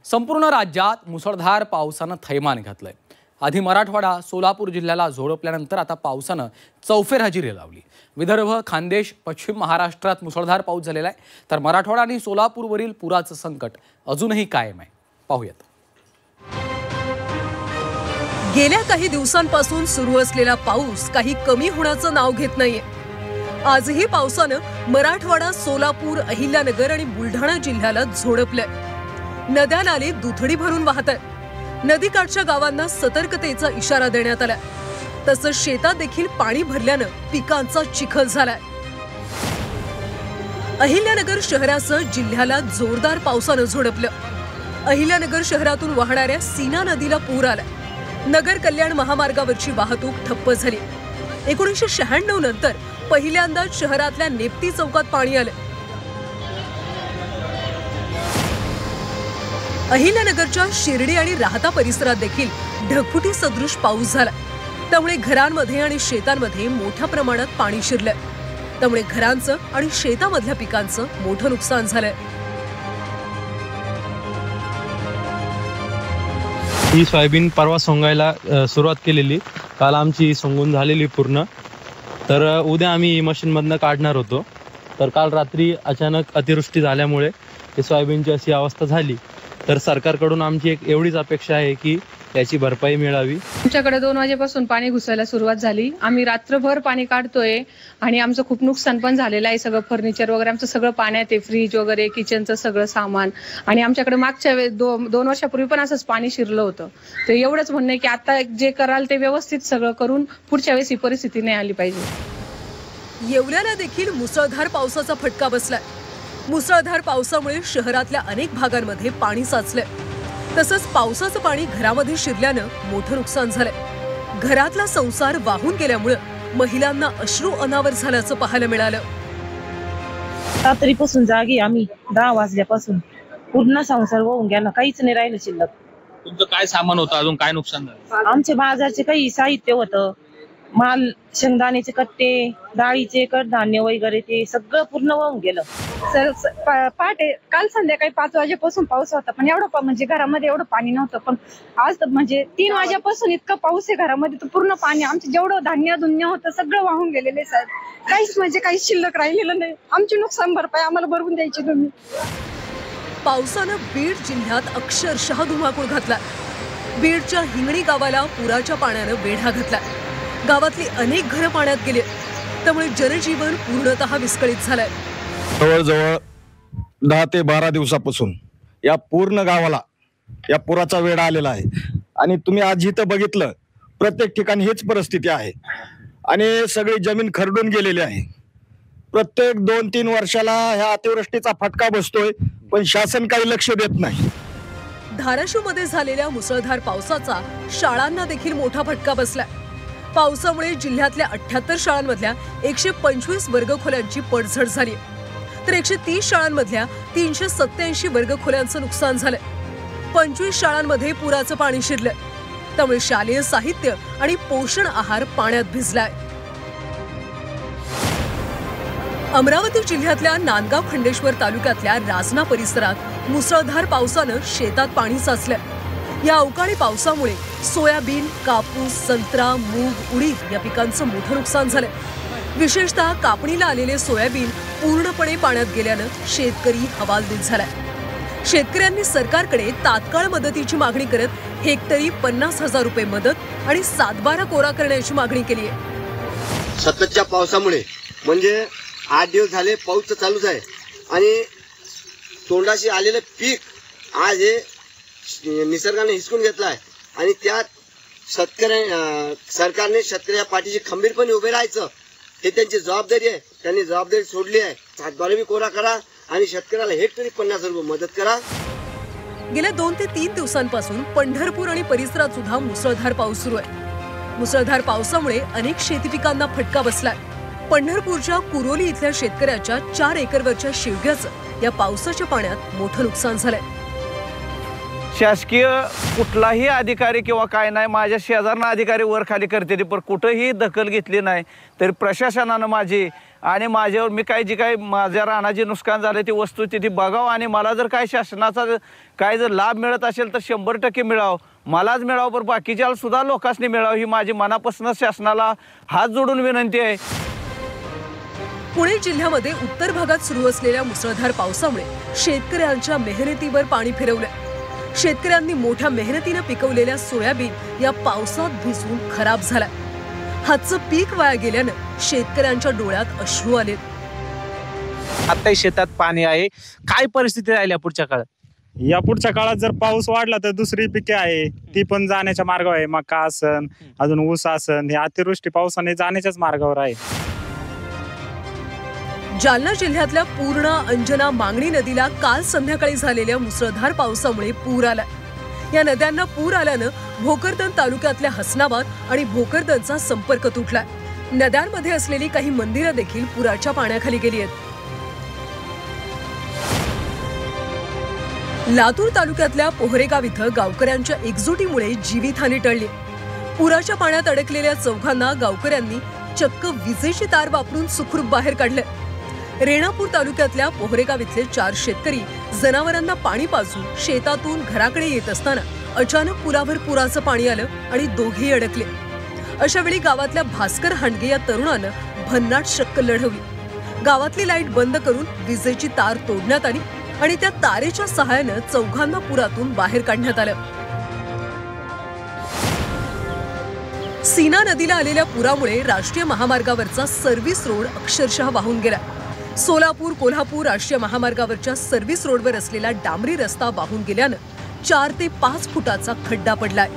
संपूर्ण राज्यात मुसळधार पावसानं थैमान घातलंय। आधी मराठवाडा, सोलापूर जिल्ह्याला झोडपल्यानंतर आता पावसानं चौफेर हजेरी लावली। विदर्भ, खानदेश, पश्चिम महाराष्ट्रात मुसळधार पाऊस झालेला आहे, तर मराठवाडा आणि सोलापूरवरील पुराचं संकट अजूनही कायम आहे। पाहूयात। गेल्या काही दिवसांपासून सुरू असलेला पाऊस काही कमी होण्याचं नाव घेत नाहीये। आजही पावसानं मराठवाडा, सोलापूर, अहिल्यानगर आणि बुलढाणा जिल्ह्याला झोडपलंय। नद्या नाले दुथडी भरून वाहत आहेत। नदीकाठच्या गावांना सतर्कतेचा इशारा देण्यात आलाय। तसंच शेतात देखील पाणी भरल्यानं पिकांचा चिखल झालाय। अहिल्यानगर शहरासह जिल्ह्याला जोरदार पावसानं झोडपलं। अहिल्यानगर शहरातून वाहणाऱ्या सीना नदीला पूर आलाय। नगर कल्याण महामार्गावरची वाहतूक ठप्प झाली। 1996 नंतर पहिल्यांदाच शहरातल्या नेप्ती चौकात पाणी आलं। अहिल्यानगरच्या शिर्डी आणि राहता परिसरात देखील ढगफुटी सदृश पाऊस झाला। त्यामुळे घरांमध्ये आणि शेतांमध्ये मोठ्या प्रमाणात पाणी शिरलंय। त्यामुळे घरांचं आणि शेतामधल्या पिकांचं मोठं नुकसान झालंय। ही सोयाबीन परवा सोंगायला सुरुवात केलेली, काल आमची सोंगून झालेली पूर्ण। तर उद्या आम्ही मशीन मधनं काढणार होतो, तर काल रात्री अचानक अतिवृष्टी झाल्यामुळे ही सोयाबीनची अशी अवस्था झाली। तर सरकारकडून आमची एक एवढीच अपेक्षा आहे की याची भरपाई मिळावी। आमच्याकडे 2 वाजेपासून पाणी घुसायला सुरुवात झाली। आम्ही रात्रभर पाणी काढतोय आणि आमचं खूप नुकसान पण झालेलं आहे। सगळं फर्निचर वगैरे आमचं सगळं पाण्यात आहे, फ्रीज वगैरे, किचनचं सगळं सामान। आणि आमच्याकडे मागच्या 2 वर्षापूर्वी पण असंच पाणी शिरलं होतं। तर एवढंच म्हणणं आहे की आता जे कराल ते व्यवस्थित सगळं करून पुढच्या वेळेस ही परिस्थिती नाही आली पाहिजे। येवल्याला देखील मुसळधार पावसाचा फटका बसलाय। मुसळधार पावसामुळे शहरातल्या अनेक भागांमध्ये पाणी साचलंय। तसंच पावसाचं पाणी घरामध्ये शिरल्यानं मोठं नुकसान झालंय। घरातला संसार वाहून गेल्यामुळे महिलांना अश्रू अनावर झाल्याचं पाहायला मिळालं। रात्रीपासून जागी आम्ही 10 वाजल्यापासून पूर्ण संसार वाहून गेला, काहीच नाही राहिलं शिल्लक। तुमचं काय सामान होतं, अजून काय नुकसान झालं? आमचे बाजारचे काही साहित्य होतं, माल, शेंगदाण्याचे कट्टे, डाळीचे कडधान्य वगैरे ते सगळं पूर्ण वाहून गेलं। सर पहाटे काल संध्याकाळी 5 वाजेपासून पाऊस होता, पण एवढं म्हणजे घरामध्ये एवढं पाणी नव्हतं। पण आज म्हणजे 3 वाजेपासून इतकं पाऊस आहे घरामध्ये, तर पूर्ण पाणी आमचं जेवढं धान्य धुन्य होतं सगळं वाहून गेलेलं साहेब। काहीच म्हणजे काहीच शिल्लक राहिलेलं नाही। आमची नुकसान भरपाई आम्हाला भरवून द्यायची तुम्ही। पावसानं बीड जिल्ह्यात अक्षरशः धुमाकूळ घातला। बीडच्या हिंगणी गावाला पुराच्या पाण्यानं वेढा घातला। गावातली अनेक घरं पाण्यात गेली, त्यामुळे जनजीवन पूर्णतः विस्कळीत झालंय। जवळजवळ 10 ते 12 दिवसापासून या पूर्ण गावाला या पुराचा वेढा आलेला आहे। आणि तुम्ही आज इथं बघितलं, प्रत्येक ठिकाणी हीच परिस्थिती आहे आणि सगळी जमीन खरडून गेलेली आहे। प्रत्येक 2-3 वर्षाला ह्या अतिवृष्टीचा फटका बसतोय, पण शासन काही लक्ष देत नाही। धाराशिवमध्ये झालेल्या मुसळधार पावसाचा शाळांना देखील मोठा फटका बसलाय। पावसामुळे जिल्ह्यातल्या 78 शाळांमधल्या 125 वर्गखोल्यांची पडझड झाली, तर 130 शाळांमधल्या 387 वर्गखोल्यांचं नुकसान झालंय। 25 शाळांमध्ये पुराचं पाणी शिरलंय, त्यामुळे शालेय साहित्य आणि पोषण आहार पाण्यात भिजलाय। अमरावती जिल्ह्यातल्या नांदगाव खंडेश्वर तालुक्यातल्या राजना परिसरात मुसळधार पावसानं शेतात पाणी साचलंय। या अवकाळी पावसामुळे सोयाबीन, कापूस, संत्रा, मूग, उडीद या पिकांचं मोठं नुकसान झालंय। विशेषतः कापणीला आलेले सोयाबीन पूर्णपणे पाण्यात गेल्यानं शेतकरी हवालदिल झालाय। शेतकऱ्यांनी सरकारकडे तात्काळ मदतीची मागणी करत हेक्टरी 50,000 रुपये मदत आणि 7/12 कोरा करण्याची मागणी केली आहे। सततच्या पावसामुळे म्हणजे 8 दिवस झाले पाऊस चालूच आहे आणि तोंडाशी आलेलं पीक आज हे निसर्गाने हिसकून घेतलाय आणि त्यात सरकारने शेतकऱ्या पाठीशी खंबीरपणे उभे राहायचं, हे त्यांची जबाबदारी आहे। त्यांनी जबाबदारी सोडली आहे। 7/12 कोरा करा आणि शेतकऱ्याला हेक्टरी 50,000 रुपये मदत करा। गेल्या 2 ते 3 दिवसांपासून पंढरपूर आणि परिसरात सुद्धा मुसळधार पाऊस सुरू आहे। मुसळधार पावसामुळे अनेक शेती पिकांना फटका बसलाय। पंढरपूरच्या कुरोली इथल्या शेतकऱ्याच्या 4 एकरवरच्या शेवग्याचं या पावसाच्या पाण्यात मोठं नुकसान झालंय। शासकीय कुठलाही अधिकारी किंवा काय नाही, माझ्या शेजारना अधिकारी वर खाली करते, पण कुठेही दखल घेतली नाही। तरी प्रशासनानं माझी आणि माझ्यावर मी जी काही माझ्या रानाचे नुकसान झाले ती वस्तुस्थिती बघावं आणि मला जर काय शासनाचा काय जर लाभ मिळत असेल तर 100% मिळावं, मलाच मिळावं, पण बाकीच्या सुद्धा लोकांनी मिळावं ही माझी मनापासून शासनाला हात जोडून विनंती आहे. पुणे जिल्ह्यामध्ये उत्तर भागात सुरू असलेल्या मुसळधार पावसामुळे शेतकऱ्यांच्या मेहनतीवर पाणी फिरवलंय. शेतकऱ्यांनी मोठ्या मेहनतीने पिकवलेल्या सोयाबीन या पावसात भिजून खराब झालाय. हातचं पीक वाया गेल्यानं शेतकऱ्यांच्या डोळ्यात अश्रू आले. आताही शेतात पाणी आहे, काय परिस्थिती राहिली पुढच्या काळात? या पुढच्या काळात जर पाऊस वाढला तर दुसरी पिके आहे ती पण जाण्याच्या मार्गावर आहे. मका आसन, अजून ऊस आसन, हे अतिवृष्टी पावसाने जाण्याच्याच मार्गावर आहे. जालना जिल्ह्यातल्या पूर्णा, अंजना, मांगणी नदीला काल संध्याकाळी झालेल्या मुसळधार पावसामुळे पूर आला. या नद्यांना पूर आल्यानं भोकरदन तालुक्यातल्या हसनाबाद आणि भोकरदनचा संपर्क तुटलाय. नद्यांमध्ये असलेली काही मंदिरं देखील पुराच्या पाण्याखाली गेली आहेत. लातूर तालुक्यातल्या पोहरेगाव इथं गावकऱ्यांच्या एकजुटीमुळे जीवितहानी टळली. पुराच्या पाण्यात अडकलेल्या चौघांना गावकऱ्यांनी चक्क विजेची तार वापरून सुखरूप बाहेर काढले. रेणापूर तालुक्यातल्या पोहरेगाव इथले 4 शेतकरी जनावरांना पाणी पाजून शेतातून घराकडे येत असताना अचानक पुलावर पुराचं पाणी आलं आणि दोघेही अडकले. अशा वेळी गावातल्या भास्कर हांडगे या तरुणानं भन्नाट शक्कल लढवली. गावातली लाईट बंद करून विजेची तार तोडण्यात आली आणि त्या तारेच्या सहाय्यानं चौघांना पुरातून बाहेर काढण्यात आलं. सीना नदीला आलेल्या पुरामुळे राष्ट्रीय महामार्गावरचा सर्व्हिस रोड अक्षरशः वाहून गेला. सोलापूर कोल्हापूर राष्ट्रीय महामार्गावरच्या सर्व्हिस रोडवर असलेला डांबरी रस्ता वाहून गेल्यानं 4 ते 5 फुटाचा खड्डा पडलाय.